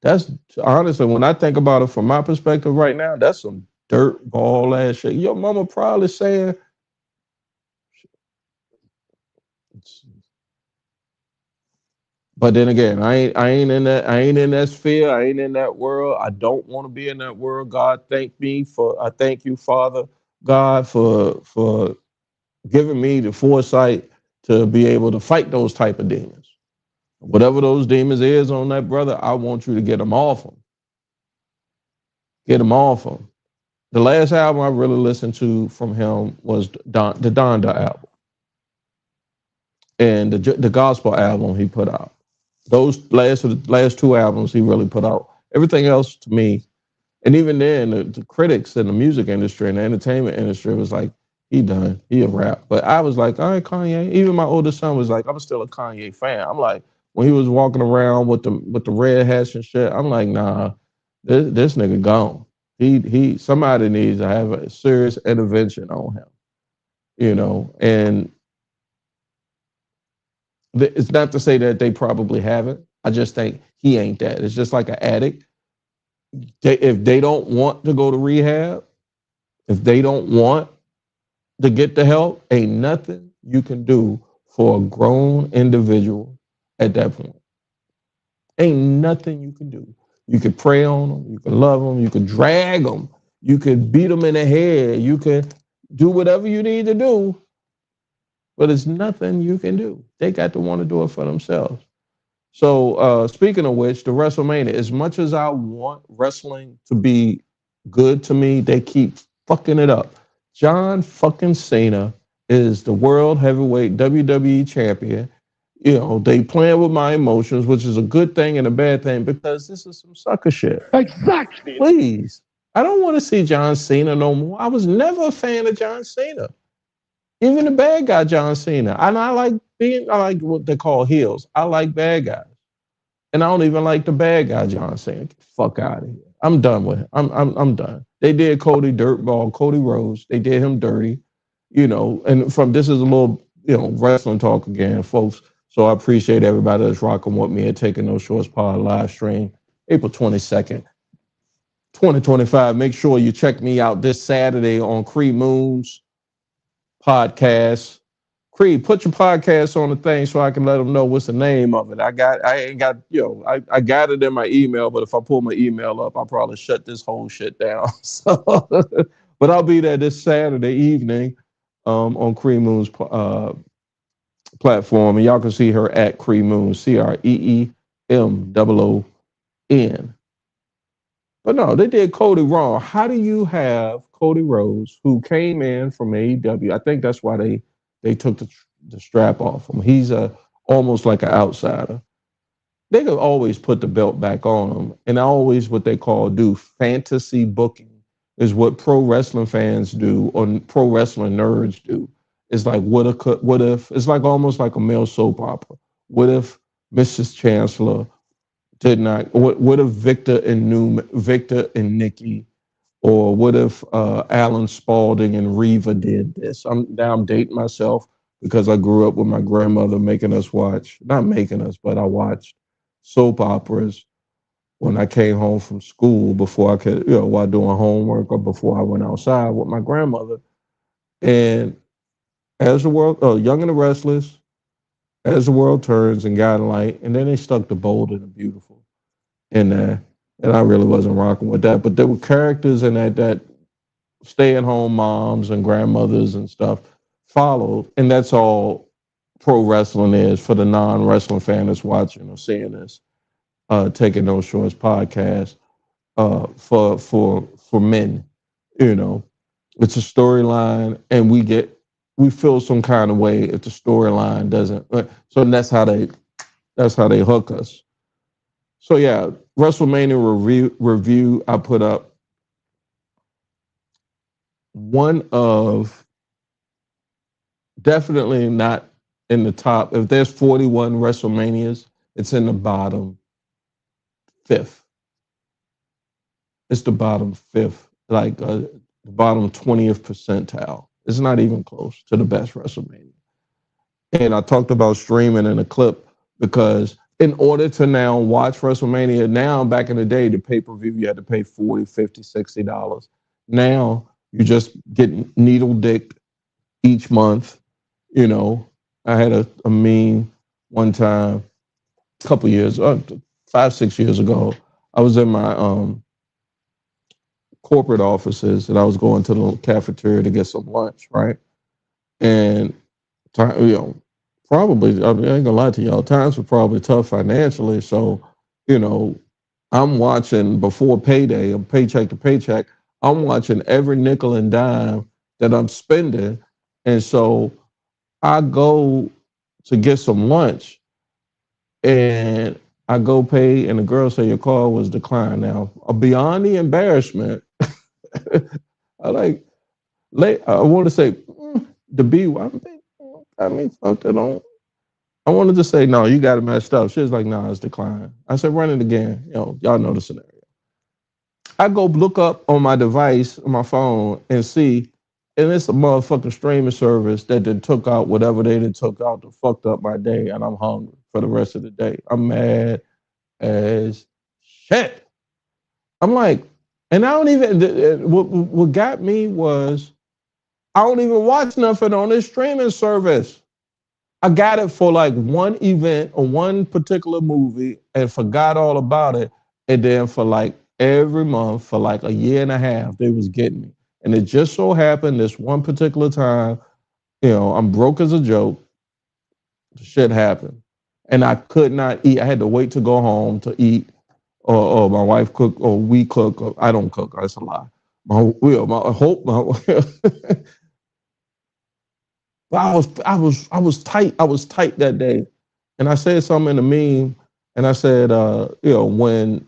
That's honestly, when I think about it from my perspective right now, that's some dirt ball ass shit. Your mama probably saying, but then again, I ain't in that sphere. I ain't in that world. I don't want to be in that world. God, I thank you, Father God, for giving me the foresight to be able to fight those type of demons. Whatever those demons is on that brother, I want you to get them off him. Get them off him. The last album I really listened to from him was the Donda album and the gospel album he put out. Those last two albums he really put out. Everything else to me, and even then, the critics in the music industry and the entertainment industry was like, he done, he a rap. But I was like, all right, Kanye. Even my oldest son was like, I'm still a Kanye fan. I'm like, when he was walking around with the red hats and shit, I'm like, nah, this nigga gone. He somebody needs to have a serious intervention on him, and it's not to say that they probably haven't. I just think he ain't that. It's just like an addict. If they don't want to go to rehab, if they don't want to get the help, ain't nothing you can do for a grown individual at that point. Ain't nothing you can do. You could pray on them, you can love them, you could drag them, you could beat them in the head, you could do whatever you need to do. but there's nothing you can do. They got to want to do it for themselves. So speaking of which, the WrestleMania, as much as I want wrestling to be good to me, they keep fucking it up. John fucking Cena is the world heavyweight WWE champion. You know, they playing with my emotions, which is a good thing and a bad thing because this is some sucker shit. Exactly. Please. I don't want to see John Cena no more. I was never a fan of John Cena. Even the bad guy, John Cena. And I like what they call heels. I like bad guys. And I don't even like the bad guy, John Cena. Get the fuck out of here. I'm done with him. I'm done. They did Cody Rhodes. They did him dirty, you know. And from this is a little, you know, wrestling talk again, folks. So I appreciate everybody that's rocking with me and Taking No Shorts pod live stream, April 22nd, 2025. Make sure you check me out this Saturday on Creed Moon's podcast. Creed, put your podcast on the thing so I can let them know what's the name of it. I got it in my email, but if I pull my email up, I'll probably shut this whole shit down. So, but I'll be there this Saturday evening on Creed Moon's platform, and y'all can see her at Creed Moon, CreeMoon. But no, they did Cody wrong. How do you have Cody Rhodes, who came in from AEW? I think that's why they took the strap off him. He's almost like an outsider. They could always put the belt back on him, and always what they do fantasy booking is what pro wrestling fans do or pro wrestling nerds do. It's like what if it's like almost like a male soap opera. What if Mrs. Chancellor did not? What if Victor and Nikki, or what if Alan Spalding and Reva did this? I'm dating myself because I grew up with my grandmother making us watch, not making us, but I watched soap operas when I came home from school before I could, you know, while doing homework or before I went outside with my grandmother. And as the world, Young and the Restless, As the World Turns, and Guiding Light, and then they stuck the Bold and the Beautiful in there. And I really wasn't rocking with that. But there were characters in that stay-at-home moms and grandmothers and stuff followed. And that's all pro wrestling is for the non-wrestling fan that's watching or seeing this. Taking No Shorts podcast for men. You know, it's a storyline, and we feel some kind of way if the storyline doesn't. So that's how they hook us. So yeah, WrestleMania review I put up. One of, definitely not in the top. If there's 41 WrestleManias, it's in the bottom 5th. It's the bottom 5th, like the bottom 20th percentile. It's not even close to the best WrestleMania. And I talked about streaming in a clip because in order to now watch WrestleMania, now back in the day, the pay-per-view, you had to pay $40, $50, $60. Now you just get needle-dicked each month. You know, I had a meme one time, a couple years, 5-6 years ago. I was in my corporate offices and I was going to the cafeteria to get some lunch, right? And, you know, probably, I ain't gonna lie to y'all, times were probably tough financially. So, you know, I'm watching before payday, paycheck to paycheck, I'm watching every nickel and dime that I'm spending. And so I go to get some lunch and I go pay, and the girl say your card was declined. Now, beyond the embarrassment, I want to say the B. I mean, fuck that on. I wanted to say no, you got it messed up. She was like, no, it's declined. I said, run it again. You know, y'all know the scenario. I go look up on my device, on my phone, and see, and it's a motherfucking streaming service that then took out whatever they done took out to fucked up my day, and I'm hungry for the rest of the day. I'm mad as shit. I'm like, and I don't even, what got me was, I don't even watch nothing on this streaming service. I got it for like one event or one particular movie and forgot all about it. And then for like every month for like a year and a half, they was getting me. And it just so happened this one particular time, I'm broke as a joke. Shit happened. And I could not eat. I had to wait to go home to eat, or my wife cook, or we cook. Or I don't cook. That's a lie. But I was tight. I was tight that day, and I said something in the meme, and I said, when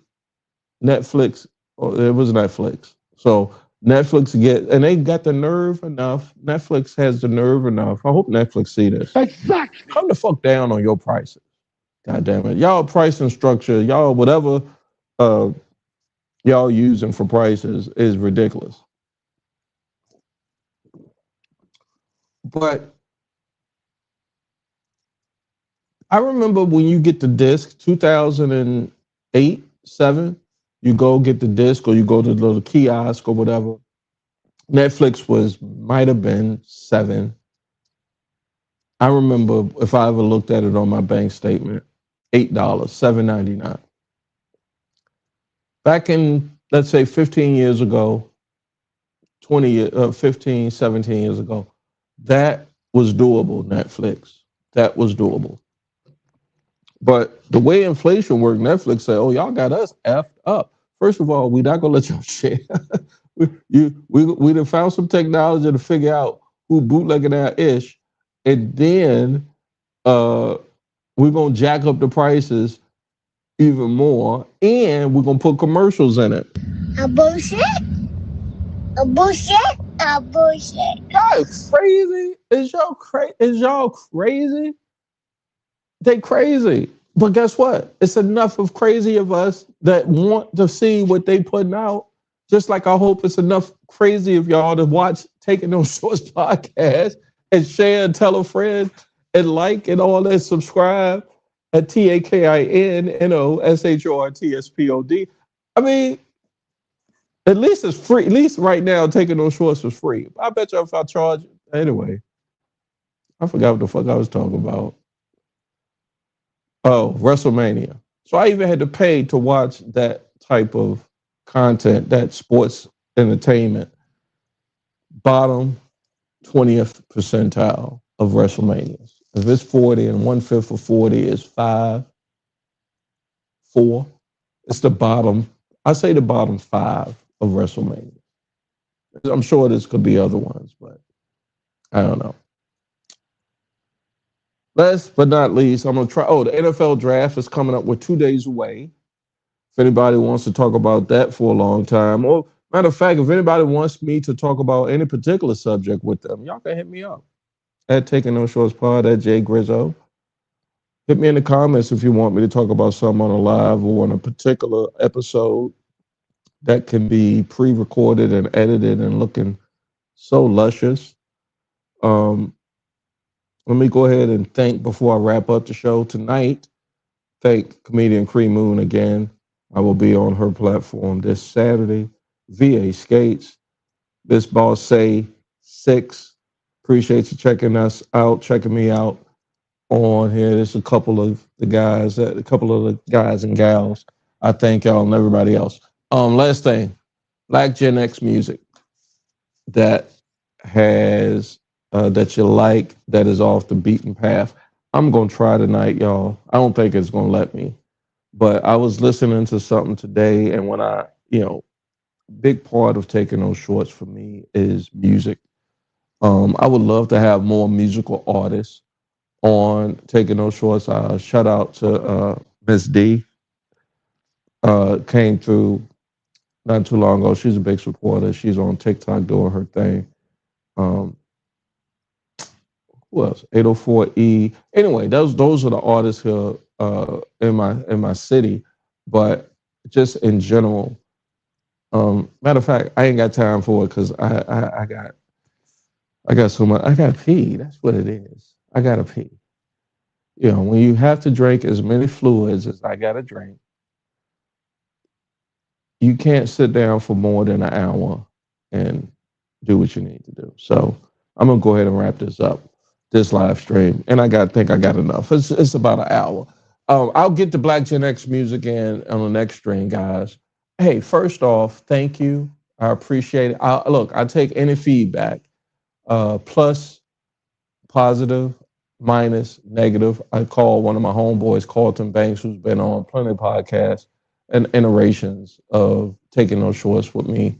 Netflix, it was Netflix. So Netflix and they got the nerve enough. Netflix has the nerve enough. I hope Netflix see this. Exactly. Come the fuck down on your prices. God damn it. Y'all pricing structure, y'all whatever y'all using for prices is ridiculous. But I remember when you get the disc, 2008, 7, you go get the disc or you go to the little kiosk or whatever. Netflix might have been 7. I remember if I ever looked at it on my bank statement, $8, $7.99. Back in, let's say 15 years ago, 15, 17 years ago, that was doable, Netflix. That was doable. But the way inflation worked, Netflix said, "Oh, y'all got us effed up. First of all, we're not gonna let y'all share. we done found some technology to figure out who bootlegging our ish, and then we're gonna jack up the prices even more, and we're gonna put commercials in it." A bullshit? A bullshit? A bullshit. Y'all crazy? Is y'all crazy? They crazy. But guess what? It's enough of crazy of us that want to see what they putting out. Just like I hope it's enough crazy of y'all to watch Taking No Shorts podcast and share and tell a friend and like and all that, subscribe at TAKINNOSHORTSPOD. I mean, at least it's free. At least right now, Taking No Shorts is free. I bet you if I charge, anyway, I forgot what the fuck I was talking about. Oh, WrestleMania. So I even had to pay to watch that type of content, that sports entertainment. Bottom 20th percentile of WrestleManias. If it's 40 and 1/5 of 40 is 5, 4, it's the bottom. I say the bottom 5 of WrestleMania. I'm sure this could be other ones, but I don't know. Last but not least, I'm going to try. Oh, the NFL draft is coming up. We're 2 days away. If anybody wants to talk about that for a long time, or matter of fact, if anybody wants me to talk about any particular subject with them, y'all can hit me up at Taking No Shorts Pod at Jay Grizzo. Hit me in the comments if you want me to talk about something on a live or on a particular episode that can be pre-recorded and edited and looking so luscious. Let me go ahead and thank, before I wrap up the show tonight, thank comedian Cree Moon again. I will be on her platform this Saturday. VA Skates. This boss say 6. Appreciate you checking us out, checking me out on here. There's a couple of the guys and gals. I thank y'all and everybody else. Last thing, Black GenX music that has that you like, that is off the beaten path. I'm gonna try tonight, y'all. I don't think it's gonna let me, but I was listening to something today, and when big part of Taking Those Shorts for me is music. I would love to have more musical artists on Taking Those Shorts. Shout out to Miss D. Came through not too long ago. She's a big supporter. She's on TikTok doing her thing. Who else? 804E. Anyway, those are the artists here in my city. But just in general, matter of fact, I ain't got time for it because I got so much. I got to pee. That's what it is. I got to pee. When you have to drink as many fluids as I got to drink, you can't sit down for more than an hour and do what you need to do. So I'm gonna go ahead and wrap this up, this live stream, and I think I got enough. It's about an hour. I'll get the Black Gen X music in on the next stream, guys. Hey, first off, thank you. I appreciate it. I take any feedback. Plus, positive, minus, negative. I called one of my homeboys, Carlton Banks, who's been on plenty of podcasts and iterations of Taking No Shorts with me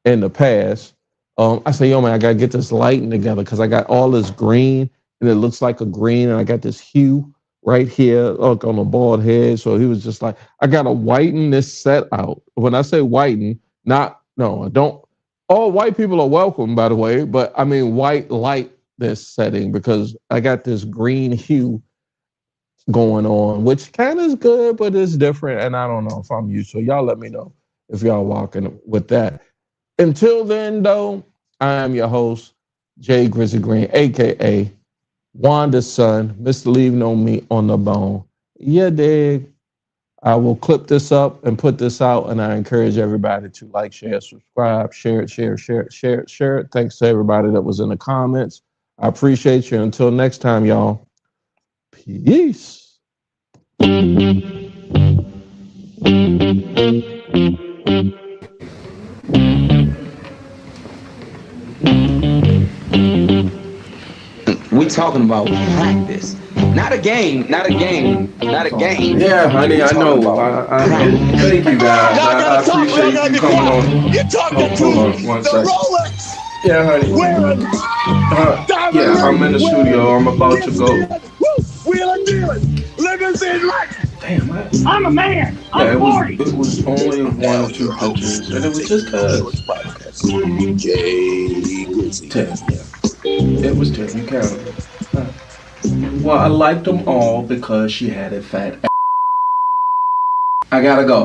in the past. I say, yo, man, I got to get this lighting together because I got all this green and it looks like a green, and I got this hue right here, look, on the bald head. So he was just like, I got to whiten this set out. When I say whiten, don't. All white people are welcome, by the way, but I mean white light this setting because I got this green hue going on, which kind of is good, but it's different, and I don't know if I'm used to it. Y'all let me know if y'all walking with that. Until then, though, I am your host, Jay Grizzly Green, a.k.a. Wanda's son, Mr. Leave No Meat on the Bone. Yeah, dig. I will clip this up and put this out, and I encourage everybody to like, share, subscribe, share it. Thanks to everybody that was in the comments. I appreciate you. Until next time, y'all. Peace. We talking about practice. Not a game. Yeah, honey, I know. Thank you, guys. I appreciate you coming on. You're talking to the Rolex Yeah, honey. wearing Yeah, I'm in the studio. I'm about to go. Wheeling, dealing, limousine life. Damn, I'm a man. I'm 40. it was only one or two pictures, and it was just cause. Jay Grizzly. 10, yeah. It was 10, you counted. Well, I liked them all because she had a fat ass. I gotta go.